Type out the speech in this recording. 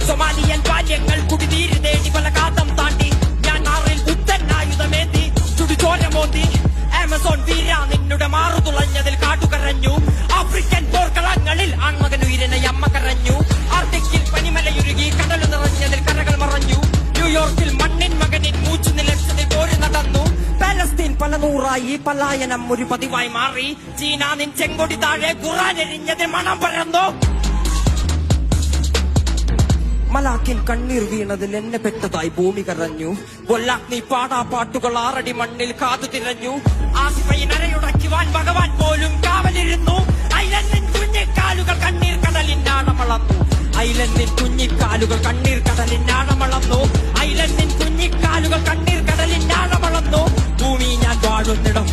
Somalian ബാല്യങ്ങൾ കുടിനീര് തേടി പല കാതം താണ്ടി ഞാൻ ആറിൽ പുത്തനായുധമേന്തി ചുടുചോരമോന്തി ആമസോൺ വീര നിന്നുടെ മാറു തുളഞ്ഞതിൽ കാട്ടുകരഞ്ഞു ആഫ്രിക്കൻ പോർക്കളങ്ങളിൽ ആൺമകനുയരനെ അമ്മ കരഞ്ഞു ആർട്ടിക്കിൽ പനിമലയുരുകി കടൽ നിറഞ്ഞതിൽ കരകൾ മറഞ്ഞു ന്യൂയോർക്കിൽ മണ്ണിൻ മകനിൻ മൂച്ചു നിലച്ചതിൽ പോര് നടന്നു പാലസ്തീൻ പല നൂറായി പലായനം ഒരു പതിവായി മാറി ചീന നിൻ ചെങ്കൊടി താഴെ ഖുർആൻ എരിഞ്ഞതിൽ മണം പരന്നു മലാക്കിൻ കണ്ണീർ വീണതിൽ എന്നെ പെട്ടതായി ഭൂമി കരഞ്ഞു കൊല്ലാഗ്നി പാടാപാട്ടുകൾ 6 അടി മണ്ണിൽ കാതു തിരഞ്ഞു ആസിഫയിനരയുടയ്ക്കുവാൻ ഭഗവാൻ പോലും കാവലിരുന്നു ഐലൻഡിൻ കുഞ്ഞിക്കാലുകൾ കണ്ണീർ കടലിനാഴമളന്നു ഐലൻഡിൻ കുഞ്ഞിക്കാലുകൾ കണ്ണീർ കടലിനാഴമളന്നു ഐലൻഡിൻ കുഞ്ഞിക്കാലുകൾ കണ്ണീർ കടലിനാഴമളന്നു ഭൂമി ഞാൻ വാഴുന്നിടം